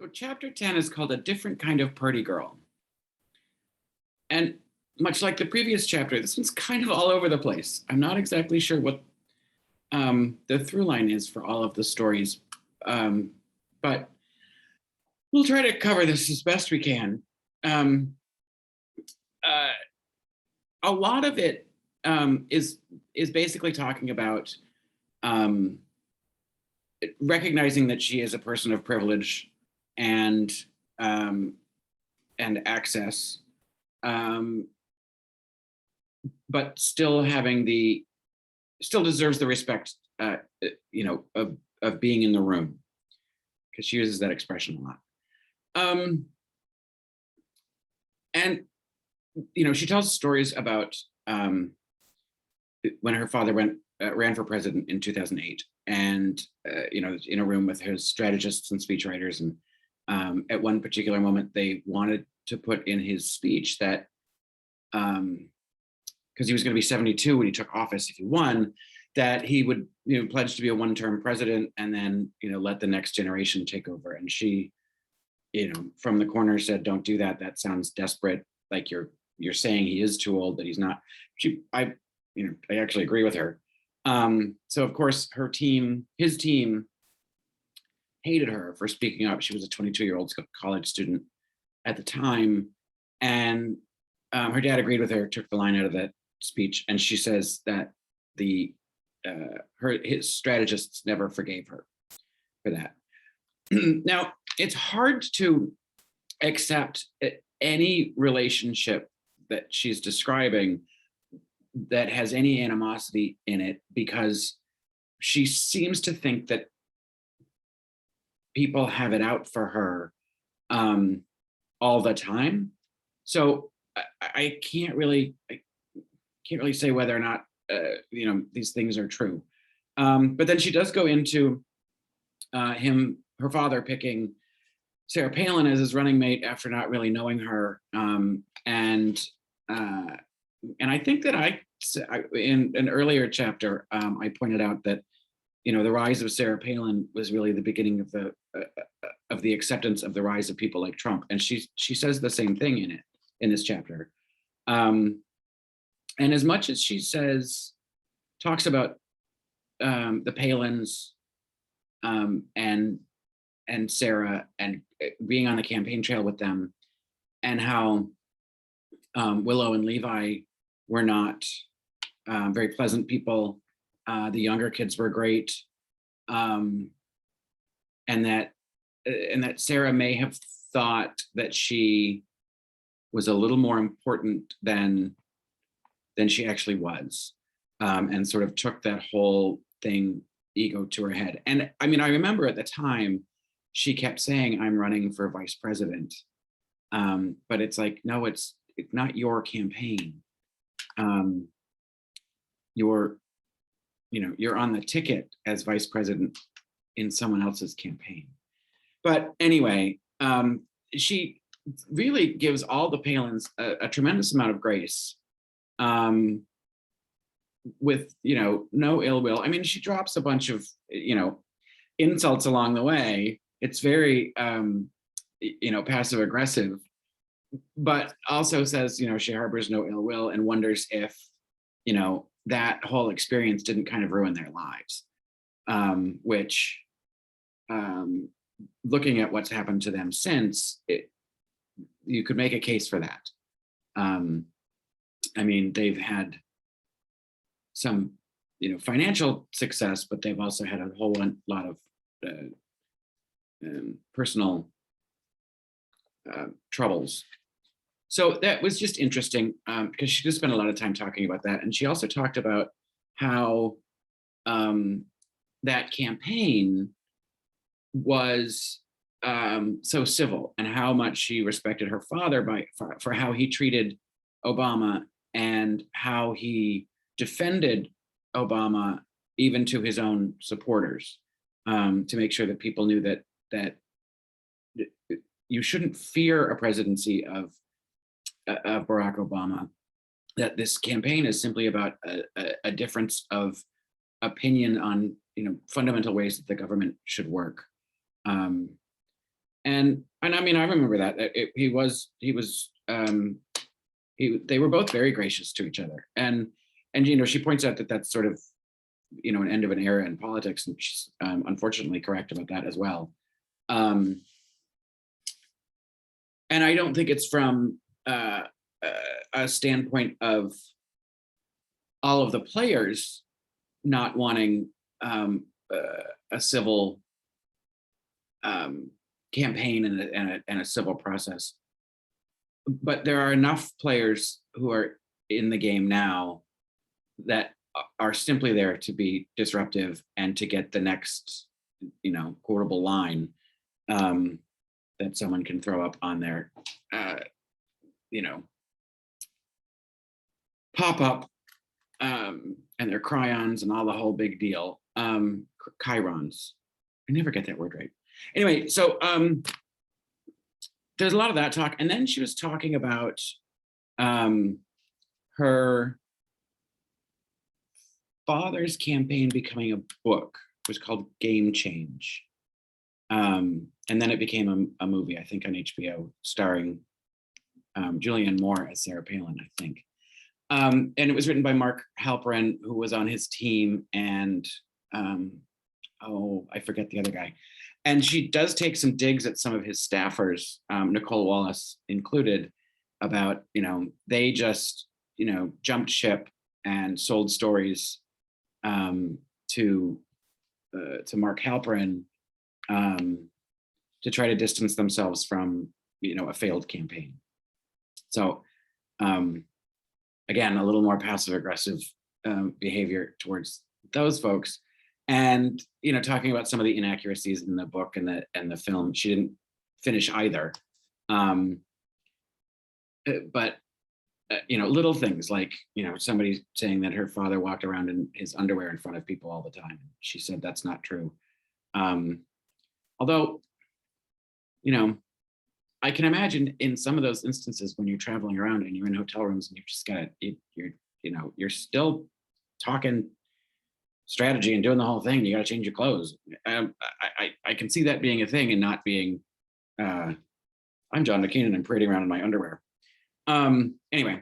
So chapter 10 is called A Different Kind of Party Girl. And much like the previous chapter, this one's kind of all over the place. I'm not exactly sure what the through line is for all of the stories, but we'll try to cover this as best we can. A lot of it is basically talking about recognizing that she is a person of privilege and access, but still deserves the respect, of being in the room, because she uses that expression a lot. And she tells stories about when her father ran for president in 2008, and in a room with his strategists and speechwriters, and at one particular moment they wanted to put in his speech that because he was going to be 72 when he took office if he won, that he would pledge to be a one-term president and then let the next generation take over. And she from the corner said, "Don't do that. That sounds desperate. Like you're saying he is too old, but he's not." I actually agree with her. So of course his team hated her for speaking up. She was a 22-year-old college student at the time, and her dad agreed with her, took the line out of that speech, and she says that his strategists never forgave her for that. Now, it's hard to accept any relationship that she's describing that has any animosity in it, because she seems to think that people have it out for her all the time. So I can't really say whether or not these things are true. But then she does go into her father picking Sarah Palin as his running mate after not really knowing her, and I think that in an earlier chapter I pointed out that the rise of Sarah Palin was really the beginning of the acceptance of the rise of people like Trump, and she says the same thing in this chapter. And as much as she talks about the Palins and Sarah and being on the campaign trail with them, and how Willow and Levi were not very pleasant people. The younger kids were great, and that Sarah may have thought that she was a little more important than she actually was, and sort of took that whole thing, ego, to her head. And I mean, I remember at the time she kept saying, "I'm running for vice president," but it's like, no, it's not your campaign. You're on the ticket as vice president in someone else's campaign. But anyway, she really gives all the Palins a tremendous amount of grace, with no ill will. I mean, she drops a bunch of insults along the way. It's very passive aggressive, but also says she harbors no ill will, and wonders if that whole experience didn't kind of ruin their lives, which looking at what's happened to them since, you could make a case for that. I mean, they've had some financial success, but they've also had a whole lot of personal troubles. So that was just interesting, because she just spent a lot of time talking about that. And she also talked about how that campaign was so civil, and how much she respected her father for how he treated Obama, and how he defended Obama even to his own supporters, to make sure that people knew that you shouldn't fear a presidency of Barack Obama, that this campaign is simply about a difference of opinion on fundamental ways that the government should work. I mean, I remember that they were both very gracious to each other, and she points out that that's sort of an end of an era in politics, and she's unfortunately correct about that as well. Um, and I don't think it's from a standpoint of all of the players not wanting a civil campaign and a civil process, but there are enough players who are in the game now that are simply there to be disruptive and to get the next quotable line that someone can throw up on their pop up and their cryons and all the whole big deal. Chirons. I never get that word right. Anyway, so there's a lot of that talk. And then she was talking about her father's campaign becoming a book. It was called Game Change. And then it became a movie, I think, on HBO, starring Julianne Moore as Sarah Palin, I think. And it was written by Mark Halperin, who was on his team, and I forget the other guy. And she does take some digs at some of his staffers, Nicole Wallace included, about, they just, jumped ship and sold stories to Mark Halperin to try to distance themselves from, a failed campaign. So again, a little more passive aggressive behavior towards those folks. And talking about some of the inaccuracies in the book and the film. She didn't finish either, but little things like somebody saying that her father walked around in his underwear in front of people all the time. She said that's not true. Although I can imagine in some of those instances when you're traveling around and you're in hotel rooms and you've just got you're still talking strategy and doing the whole thing. You got to change your clothes. I can see that being a thing and not being I'm John McCain and I'm parading around in my underwear. Anyway,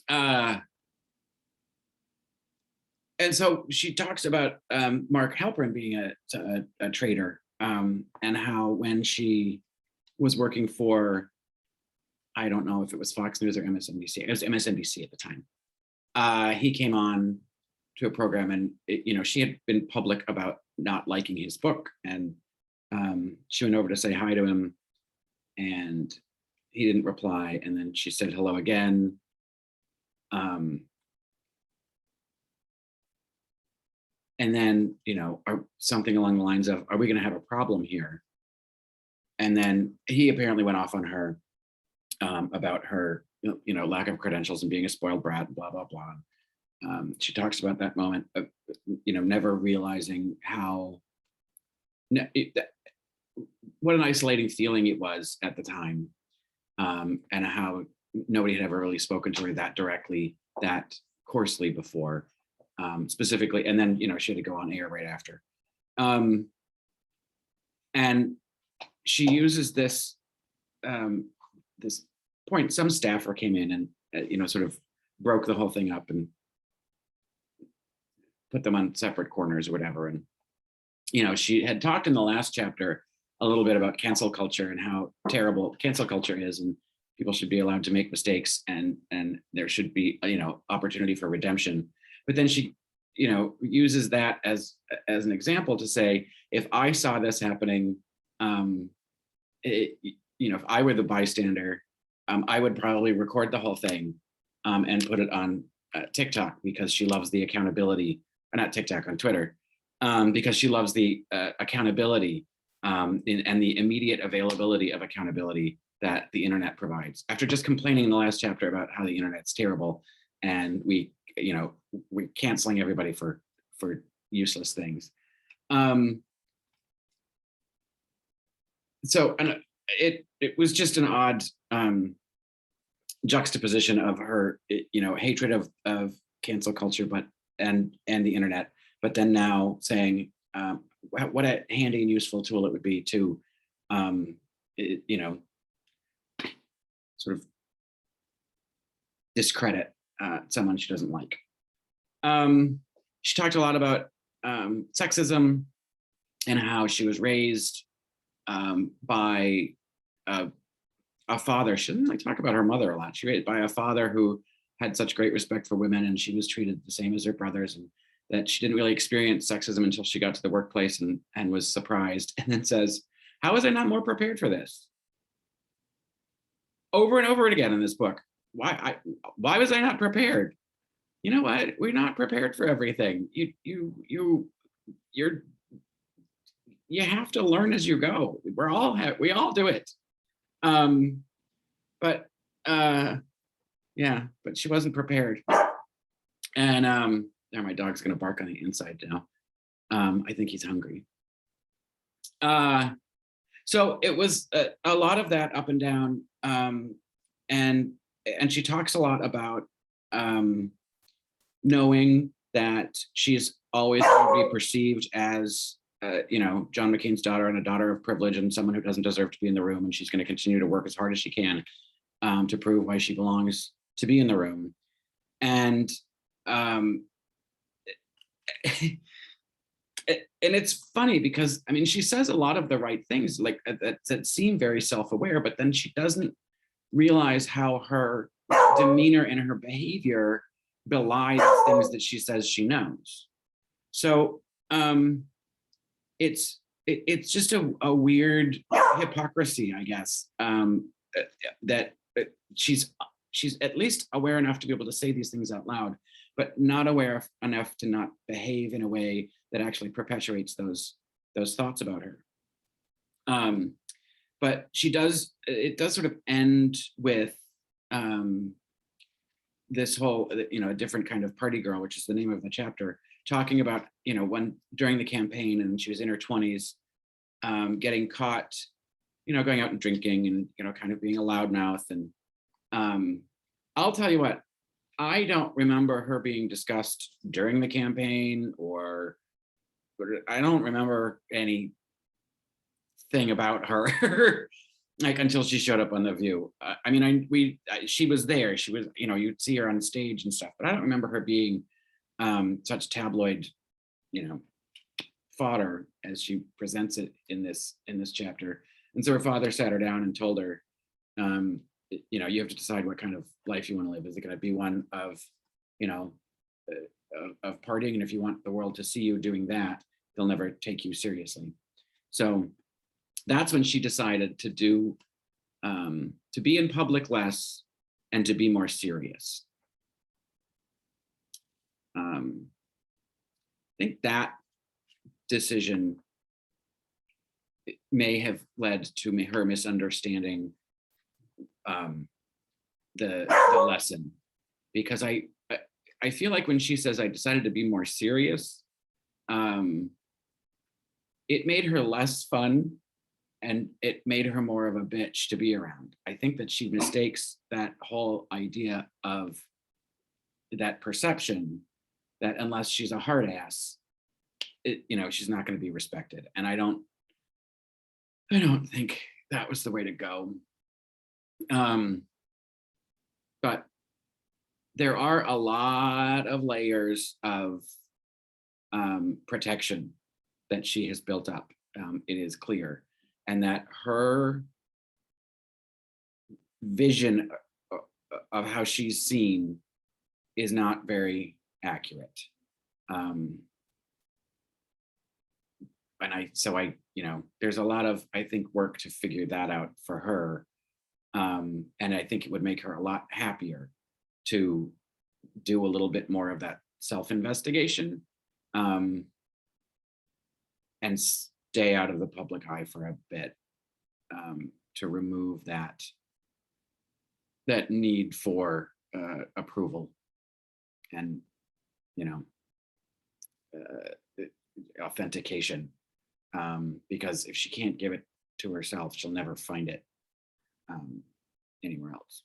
and so she talks about Mark Halperin being a traitor, and how when she was working for, I don't know if it was Fox News or MSNBC, it was MSNBC at the time, he came on to a program, and she had been public about not liking his book, and she went over to say hi to him, and he didn't reply, and then she said hello again. And then, something along the lines of, are we going to have a problem here? And then he apparently went off on her about her, lack of credentials and being a spoiled brat, and blah, blah, blah. She talks about that moment of, never realizing how, what an isolating feeling it was at the time, and how nobody had ever really spoken to her that directly, that coarsely before, specifically. And then, she had to go on air right after. And she uses this point. Some staffer came in and, sort of broke the whole thing up and put them on separate corners or whatever. And, she had talked in the last chapter a little bit about cancel culture and how terrible cancel culture is, and people should be allowed to make mistakes, and there should be, opportunity for redemption. But then she, uses that as an example to say, if I saw this happening, if I were the bystander, I would probably record the whole thing and put it on TikTok, because she loves the accountability, or not TikTok, on Twitter, because she loves the accountability and the immediate availability of accountability that the internet provides. After just complaining in the last chapter about how the internet's terrible and we're canceling everybody for useless things. So, and it was just an odd juxtaposition of her, hatred of cancel culture, and the internet, but then now saying what a handy and useful tool it would be to you know, sort of discredit someone she doesn't like. She talked a lot about sexism and how she was raised by a father. She didn't like talk about her mother a lot. She was raised by a father who had such great respect for women, and she was treated the same as her brothers, and that she didn't really experience sexism until she got to the workplace and was surprised, and then says, "How was I not more prepared for this?" Over and over again in this book. Why was I not prepared? You know what? We're not prepared for everything. You're you have to learn as you go. We all do it. But yeah, but she wasn't prepared. And there, my dog's gonna bark on the inside now. I think he's hungry. So it was a lot of that up and down. And she talks a lot about knowing that she's always going to be perceived as John McCain's daughter and a daughter of privilege and someone who doesn't deserve to be in the room, and she's going to continue to work as hard as she can to prove why she belongs to be in the room. And and it's funny because I mean she says a lot of the right things, like that seem very self-aware, but then she doesn't realize how her demeanor and her behavior belie the things that she says she knows. So it's just a weird hypocrisy, I guess, that she's at least aware enough to be able to say these things out loud, but not aware enough to not behave in a way that actually perpetuates those thoughts about her. But it does sort of end with this whole, a different kind of party girl, which is the name of the chapter, talking about, when during the campaign and she was in her 20s, getting caught, going out and drinking and, kind of being a loudmouth. And I'll tell you what, I don't remember her being discussed during the campaign, or I don't remember anything about her like until she showed up on The View. I mean, she was there. She was, you'd see her on stage and stuff, but I don't remember her being such tabloid, fodder as she presents it in this chapter. And so her father sat her down and told her, you have to decide what kind of life you want to live. Is it going to be one of, of partying? And if you want the world to see you doing that, they'll never take you seriously. So that's when she decided to do, to be in public less and to be more serious. I think that decision may have led to her misunderstanding the lesson, because I feel like when she says I decided to be more serious, it made her less fun and it made her more of a bitch to be around. I think that she mistakes that whole idea of that perception that unless she's a hard ass, she's not going to be respected. And I don't think that was the way to go. But there are a lot of layers of protection that she has built up. It is clear, and that her vision of how she's seen is not very accurate. And there's a lot of, I think, work to figure that out for her. And I think it would make her a lot happier to do a little bit more of that self-investigation, and stay out of the public eye for a bit, to remove that need for approval and authentication, because if she can't give it to herself, she'll never find it anywhere else.